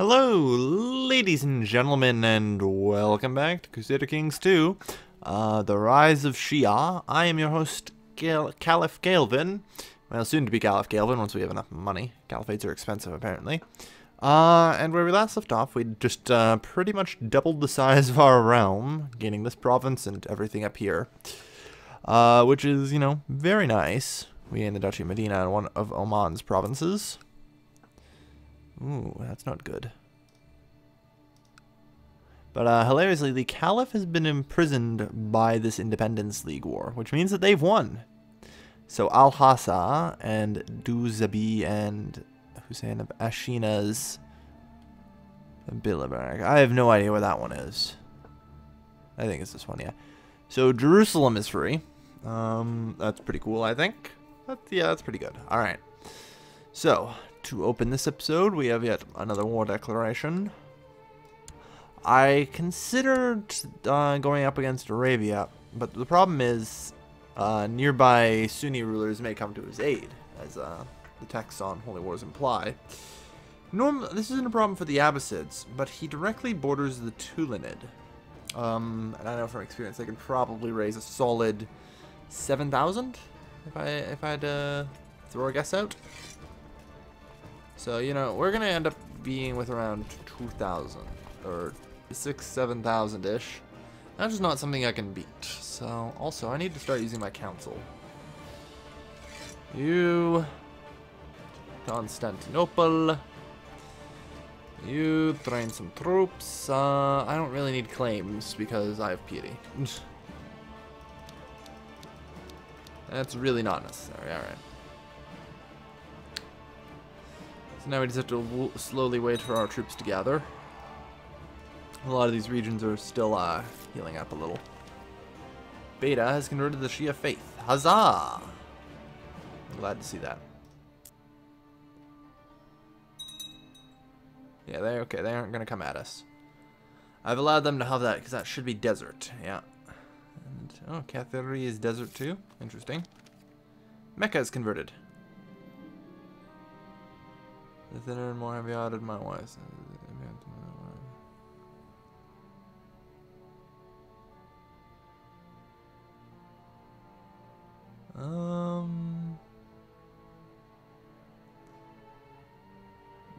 Hello, ladies and gentlemen, and welcome back to Crusader Kings 2, The Rise of Shia. I am your host, Caliph Galvin. Well, soon to be Caliph Galvin once we have enough money. Caliphates are expensive, apparently. And where we last left off, we just pretty much doubled the size of our realm, gaining this province and everything up here. Which is, very nice. We gained the Duchy of Medina and one of Oman's provinces. Ooh, that's not good. But hilariously, the Caliph has been imprisoned by this Independence League war, which means that they've won. So Al-Hassa and Duzabi and Hussein of Ashina's Bilibag. I have no idea where that one is. I think it's this one, yeah. So Jerusalem is free. That's pretty cool, I think. Yeah, that's pretty good. All right. So, to open this episode, we have yet another war declaration. I considered going up against Arabia, but the problem is nearby Sunni rulers may come to his aid, as the texts on Holy Wars imply. This isn't a problem for the Abbasids, but he directly borders the Tulanid. And I know from experience they can probably raise a solid 7,000 if I had to throw a guess out. So, we're going to end up being with around 2,000 or 7,000-ish. That's just not something I can beat. So, also, I need to start using my council. You, Constantinople. You train some troops. I don't really need claims because I have piety. That's really not necessary. Alright. So now we just have to slowly wait for our troops to gather. A lot of these regions are still healing up a little. Beta has converted the Shia faith. Huzzah! I'm glad to see that. Yeah, okay. They aren't going to come at us. I've allowed them to have that because that should be desert. Yeah. And, oh, Kathiri is desert too. Interesting. Mecca is converted. The thinner and more heavy outed my wife.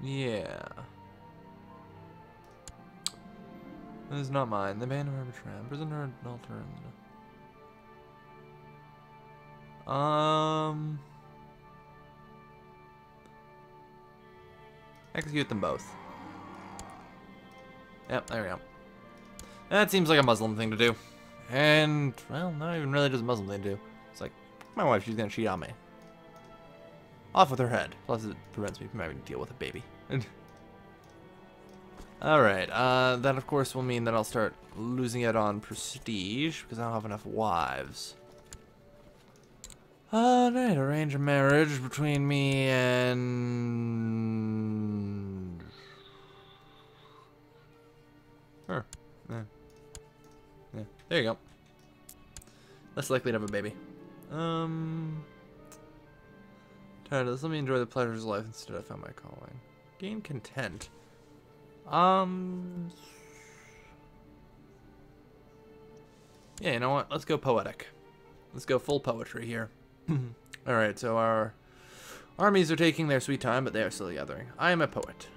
Yeah. This is not mine. The band of Arbitram. Prisoner adulterer. Execute them both. Yep, there we go. That seems like a Muslim thing to do. And, well, not even really just a Muslim thing to do. It's like, my wife, she's gonna cheat on me. Off with her head. Plus it prevents me from having to deal with a baby. Alright, that of course will mean that I'll start losing it on prestige, because I don't have enough wives. Alright, arrange a marriage between me and... Sure. Yeah. There you go. Less likely to have a baby. Tired of this. Let me enjoy the pleasures of life instead I found my calling. Gain content. Yeah, you know what? Let's go poetic. Let's go full poetry here. Alright, so our armies are taking their sweet time, but they are still gathering. I am a poet.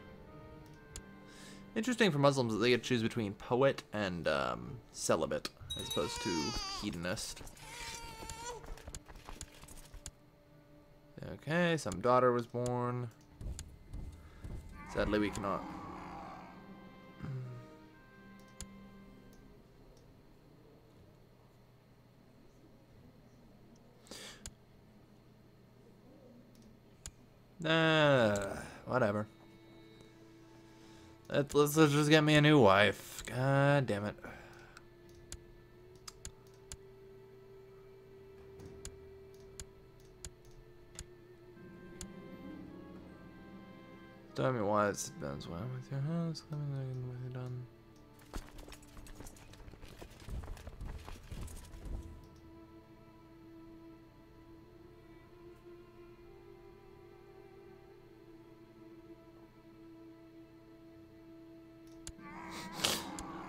Interesting for Muslims that they get to choose between poet and celibate, as opposed to hedonist. Okay, some daughter was born. Sadly, we cannot. Whatever. Let's just get me a new wife. God damn it. Tell me why it depends well with your house coming in with it done.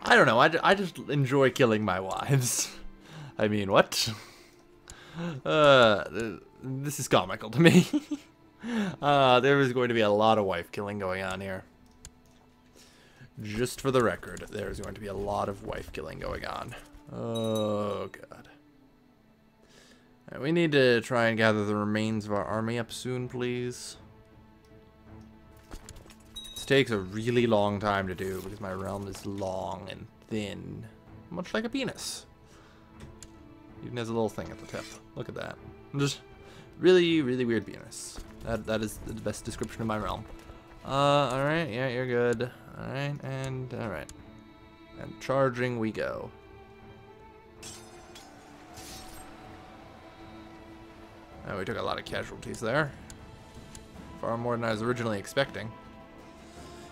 I don't know. I just enjoy killing my wives. I mean, what? This is comical to me. There is going to be a lot of wife killing going on here. Just for the record, there's going to be a lot of wife killing going on. Oh, God. Right, we need to try and gather the remains of our army up soon, please. This takes a really long time to do because my realm is long and thin. Much like a penis. Even has a little thing at the tip. Look at that. Just really, really weird penis. That is the best description of my realm. Alright, yeah, you're good. Alright, and alright. And charging we go. Oh, we took a lot of casualties there. Far more than I was originally expecting.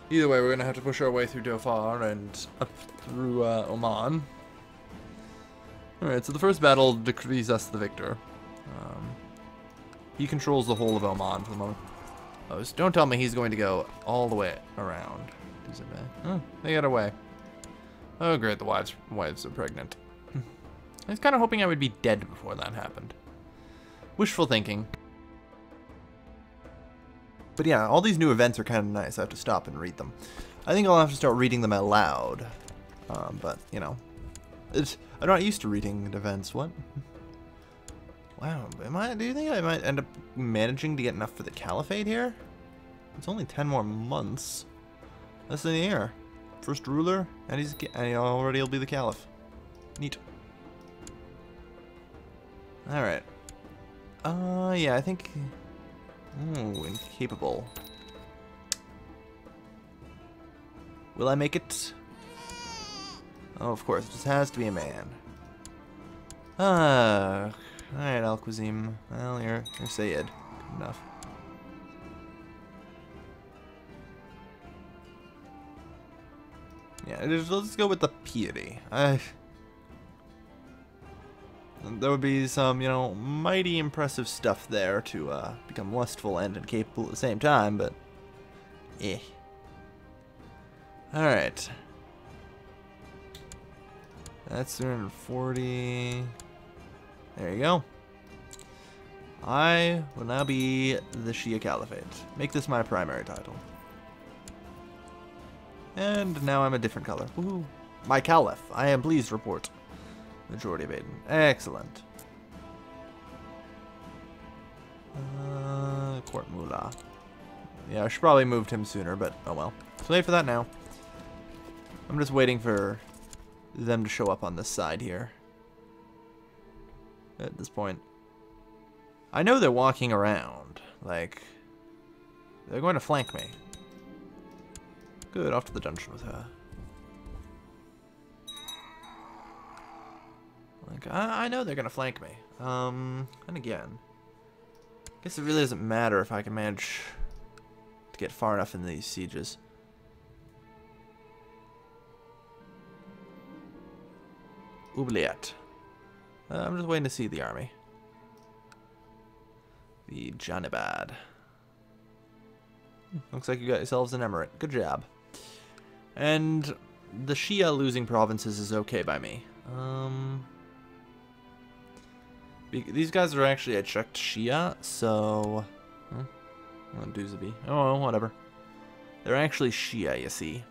Either way, we're going to have to push our way through Dhofar and up through Oman. Alright, so the first battle decrees us the victor. He controls the whole of Oman for the moment. Oh, so don't tell me he's going to go all the way around. Oh, they got away. Oh, great, the wives are pregnant. I was kind of hoping I would be dead before that happened. Wishful thinking. But yeah, all these new events are kind of nice. I have to stop and read them. I think I'll have to start reading them out loud. But, you know, I'm not used to reading events. What? Wow, do you think I might end up managing to get enough for the Caliphate here? It's only 10 more months. Less than a year. First ruler, and he already will be the Caliph. Neat. Alright. Yeah, I think... Ooh, incapable. Will I make it? Oh, of course, this has to be a man. Alright, Al-Qazim. Well, you're Sayyid. Good enough. Yeah, let's go with the piety. There would be some, you know, mighty impressive stuff there to become lustful and incapable at the same time, but eh. Alright. That's 340. There you go. I will now be the Shia Caliphate. Make this my primary title. And now I'm a different color. Woohoo. My Caliph. I am pleased to report. Majority of Aiden. Excellent. Court Mullah. Yeah, I should probably moved him sooner, but oh well. It's late for that now. I'm just waiting for them to show up on this side here. At this point. I know they're walking around. Like, they're going to flank me. Good, off to the dungeon with her. Like, I know they're gonna flank me. And again, I guess it really doesn't matter if I can manage to get far enough in these sieges. Oubliette. I'm just waiting to see the army. The Janibad. Looks like you got yourselves an emirate. Good job. And the Shia losing provinces is okay by me. These guys are actually, I checked Shia, so... Duzabi. Oh, well, whatever. They're actually Shia, you see.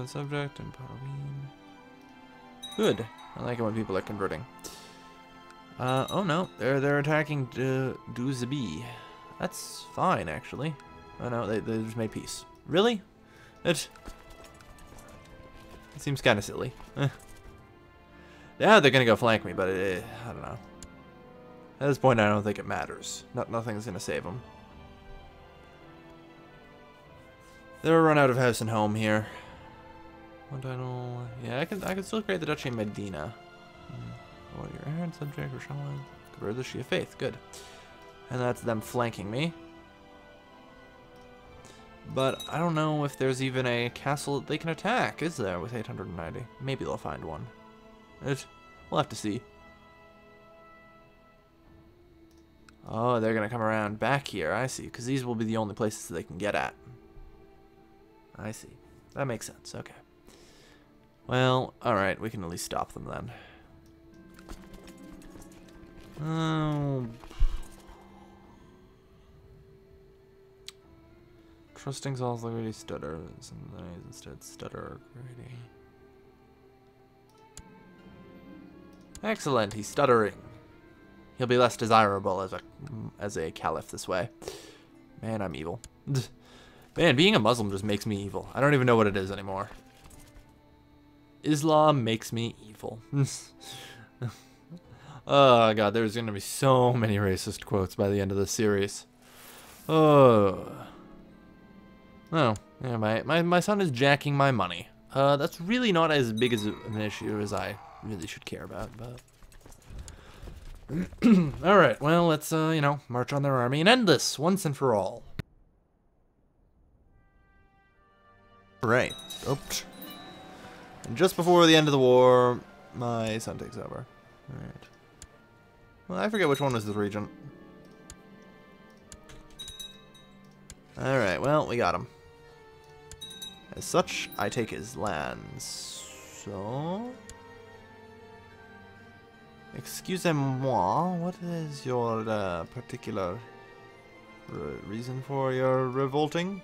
Subject and Parveen. Good. I like it when people are converting. Oh no, they're attacking Duzabi. That's fine, actually. Oh no, they just made peace. Really? It seems kind of silly. Yeah, they're gonna go flank me, but I don't know. At this point, I don't think it matters. Nothing's gonna save them. They'll run out of house and home here. What title? Yeah, I can still create the Duchy of Medina. Oh, your errand subject, Rashawan. Convert the Shia faith. Good. And that's them flanking me. But I don't know if there's even a castle that they can attack, is there, with 890? Maybe they'll find one. We'll have to see. Oh, they're going to come around back here. I see. Because these will be the only places they can get at. I see. That makes sense. Okay. Well, alright. We can at least stop them then. Oh. Trusting Saul's already stutter. Sometimes instead stutter greedy. Excellent. He's stuttering. He'll be less desirable as a caliph this way. Man, I'm evil. Man, being a Muslim just makes me evil. I don't even know what it is anymore. Islam makes me evil. Oh god, there's gonna be so many racist quotes by the end of this series. Oh. Oh, yeah, my son is jacking my money. That's really not as big as an issue as I really should care about, but... Alright, well, let's, you know, march on their army and end this once and for all. Right. Oops. And just before the end of the war, my son takes over. Alright. Well, I forget which one was the regent. Alright, well, we got him. As such, I take his lands. So... Excusez-moi, what is your particular reason for your revolting?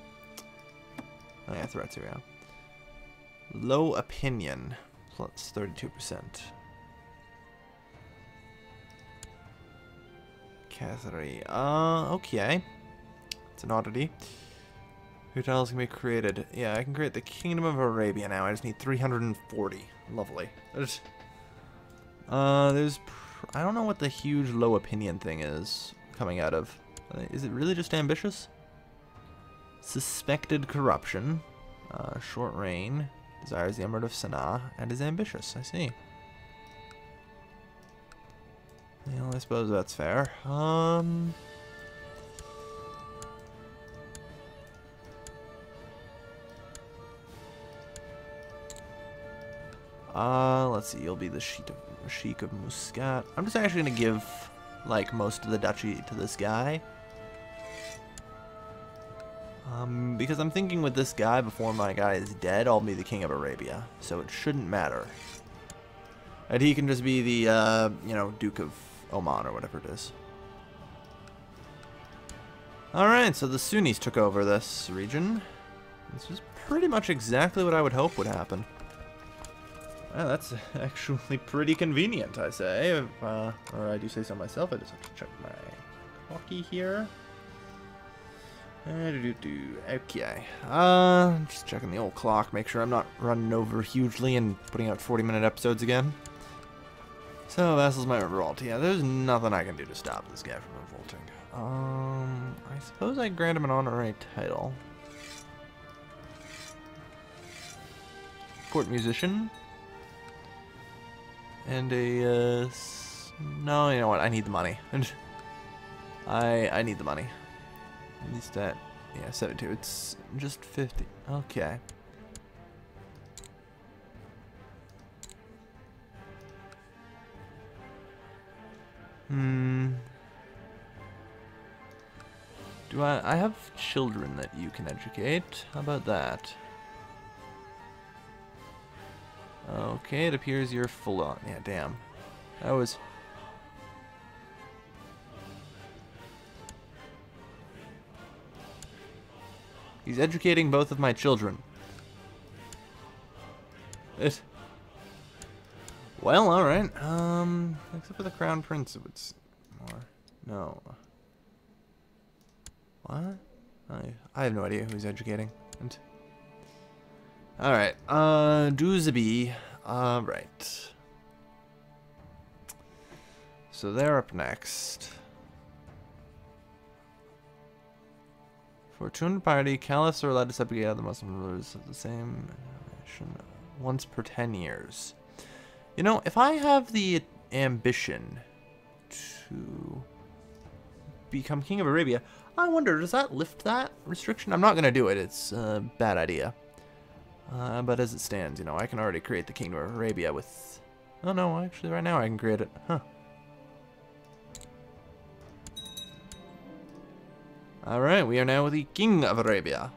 Oh yeah, threats here, yeah. Low opinion, plus 32%. Catherine, okay. It's an oddity. Hotels can be created. Yeah, I can create the Kingdom of Arabia now. I just need 340. Lovely. I don't know what the huge low opinion thing is coming out of. Is it really just ambitious? Suspected corruption. Short reign. Desires the Emirate of Sana'a. And is ambitious. I see. Well, I suppose that's fair. Let's see, you'll be the Sheik of Muscat. I'm just actually going to give, like, most of the duchy to this guy. Because I'm thinking with this guy, before my guy is dead, I'll be the King of Arabia. So it shouldn't matter. And he can just be the, you know, Duke of Oman or whatever it is. Alright, so the Sunnis took over this region. This is pretty much exactly what I would hope would happen. Well, that's actually pretty convenient, I say. Or I do say so myself. I just have to check my hockey here. Okay. Just checking the old clock. Make sure I'm not running over hugely and putting out 40-minute episodes again. So, vassals might revolt. Yeah, there's nothing I can do to stop this guy from revolting. I suppose I grant him an honorary title. Court musician. And a, no, you know what, I need the money. I need the money. At least that, yeah, 72, it's just 50, okay. Do I have children that you can educate? How about that? Okay, it appears you're full on. Yeah, damn. That was... He's educating both of my children. Well, alright. Except for the Crown Prince, it would... Or... No. What? I have no idea who he's educating. Alright, Doozaby. Right. So they're up next. For 200 piety, caliphs are allowed to subjugate other Muslim rulers of the same nation once per 10 years. You know, if I have the ambition to become King of Arabia, I wonder, does that lift that restriction? I'm not going to do it. It's a bad idea. But as it stands, you know, I can already create the Kingdom of Arabia with... Oh no, actually right now I can create it. Huh. Alright, we are now the King of Arabia.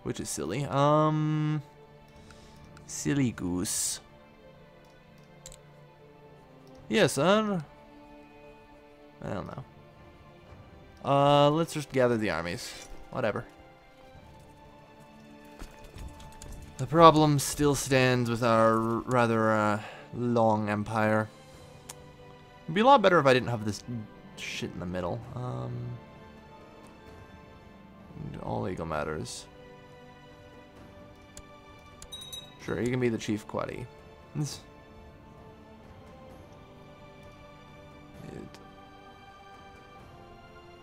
Which is silly. Silly goose. Yes, sir. I don't know. Let's just gather the armies. Whatever. The problem still stands with our rather long empire. It'd be a lot better if I didn't have this shit in the middle. All legal matters. Sure, you can be the chief Quadi.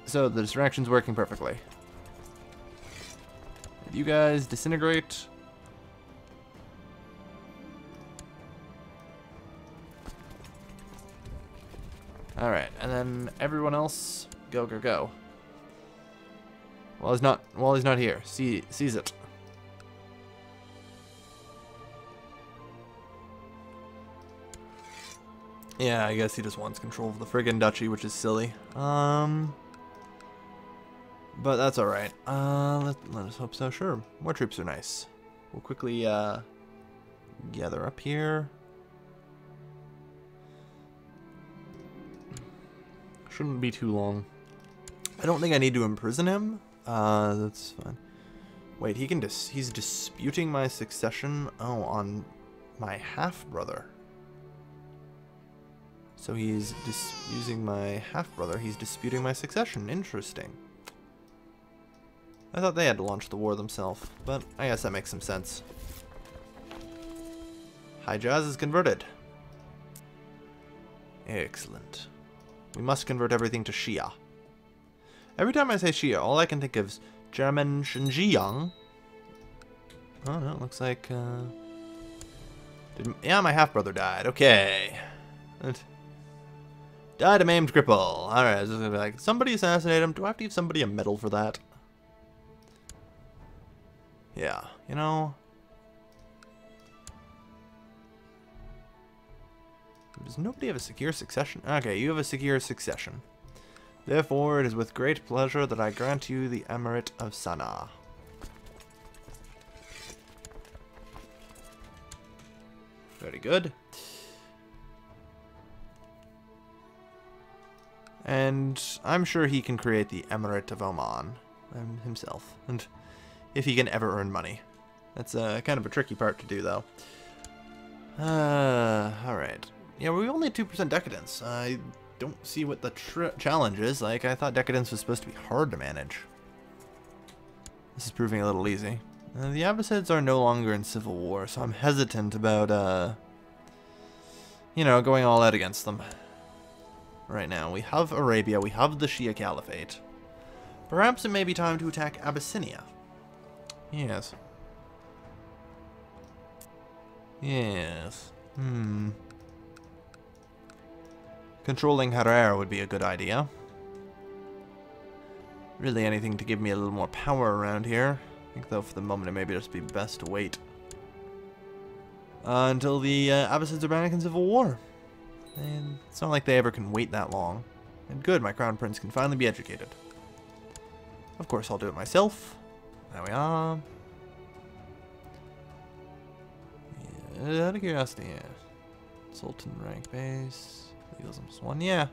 So the distraction's working perfectly. If you guys disintegrate. Alright, and then everyone else, go, go, go. While he's not here. Seize it. Yeah, I guess he just wants control of the friggin' duchy, which is silly. But that's alright. Let us hope so. Sure, more troops are nice. We'll quickly gather up here. Shouldn't be too long. I don't think I need to imprison him. That's fine. Wait, he's disputing my succession. Oh, on my half-brother. So he's using my half-brother. He's disputing my succession. Interesting. I thought they had to launch the war themselves, but I guess that makes some sense. Hijaz is converted. Excellent. We must convert everything to Shia. Every time I say Shia, all I can think of is German Xinjiang. Oh no, it looks like yeah, my half-brother died. Okay. Died a maimed cripple. Alright, I was just gonna be like, somebody assassinate him. Do I have to give somebody a medal for that? Yeah, you know. Does nobody have a secure succession? Okay, you have a secure succession. Therefore, it is with great pleasure that I grant you the Emirate of Sana'a. Very good. And I'm sure he can create the Emirate of Oman himself. And if he can ever earn money. That's kind of a tricky part to do, though. Alright. Yeah, we only had 2% decadence. I don't see what the challenge is. Like, I thought decadence was supposed to be hard to manage. This is proving a little easy. The Abbasids are no longer in civil war, so I'm hesitant about, you know, going all out against them. Right now, we have Arabia, we have the Shia Caliphate. Perhaps it may be time to attack Abyssinia. Yes. Yes. Controlling Harar would be a good idea. Really anything to give me a little more power around here. I think, though, for the moment, it may just be best to wait until the Abbasids are back in civil war. And it's not like they ever can wait that long. And good, my crown prince can finally be educated. Of course, I'll do it myself. There we are. Yeah, out of curiosity, yeah. Sultan rank base. Legalism +1, yeah.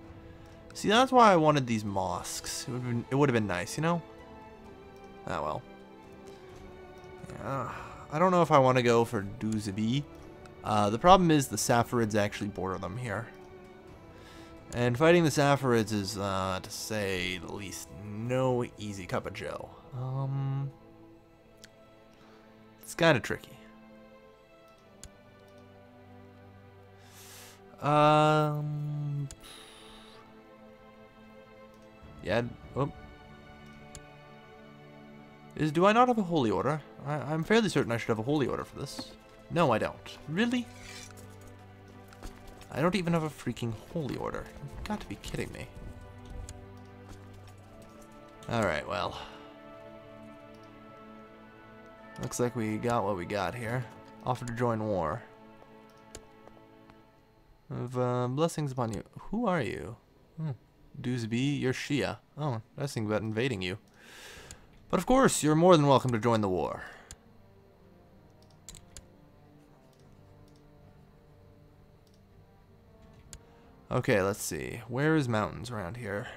See, that's why I wanted these mosques. It would have been nice, you know? Ah, well. Yeah. I don't know if I want to go for Duzabi. The problem is the Saffarids actually border them here. And fighting the Saffarids is, to say the least, no easy cup of joe. It's kind of tricky. Yeah. Oh. Do I not have a holy order? I'm fairly certain I should have a holy order for this. No, I don't. Really? I don't even have a freaking holy order. You've got to be kidding me. Alright, well. Looks like we got what we got here. Offer to join war. of blessings upon you. Who are you? Dewsby, you're Shia. Oh, I was thinking about invading you. But of course, you're more than welcome to join the war. Okay, let's see. Where is mountains around here?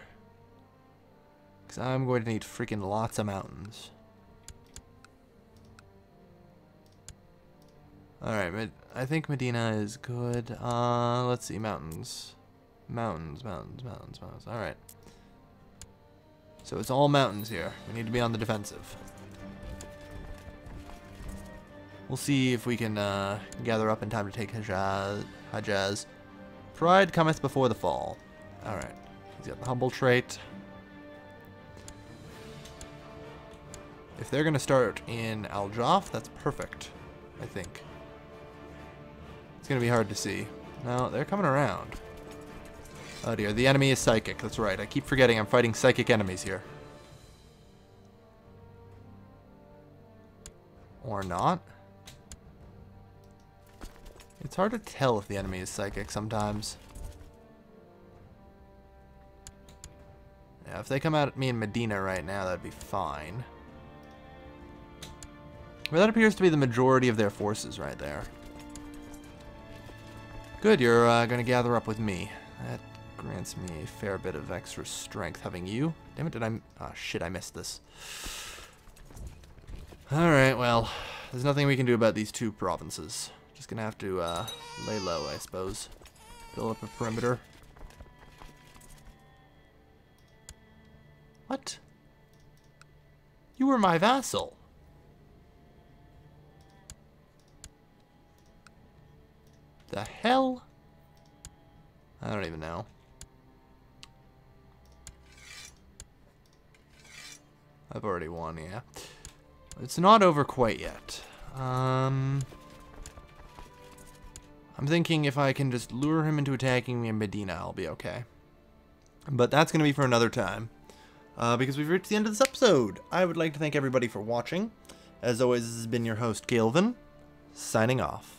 Because I'm going to need freaking lots of mountains. Alright, I think Medina is good. Let's see, mountains. Mountains. Alright. So it's all mountains here. We need to be on the defensive. We'll see if we can gather up in time to take Hajaz. Pride cometh before the fall. Alright. He's got the humble trait. If they're going to start in Al-Jaf, that's perfect, I think. It's going to be hard to see. No, they're coming around. Oh dear, the enemy is psychic. That's right. I keep forgetting I'm fighting psychic enemies here. Or not. It's hard to tell if the enemy is psychic sometimes. Yeah, if they come out at me in Medina right now, that'd be fine. Well, that appears to be the majority of their forces right there. Good, you're going to gather up with me. That grants me a fair bit of extra strength having you. Damn it, did I... Oh, shit, I missed this. Alright, well, there's nothing we can do about these two provinces. Just gonna have to lay low, I suppose. Build up a perimeter. What? You were my vassal. The hell? I don't even know. I've already won, yeah. It's not over quite yet. I'm thinking if I can just lure him into attacking me in Medina, I'll be okay. But that's going to be for another time. Because we've reached the end of this episode. I would like to thank everybody for watching. As always, this has been your host, Galvin, signing off.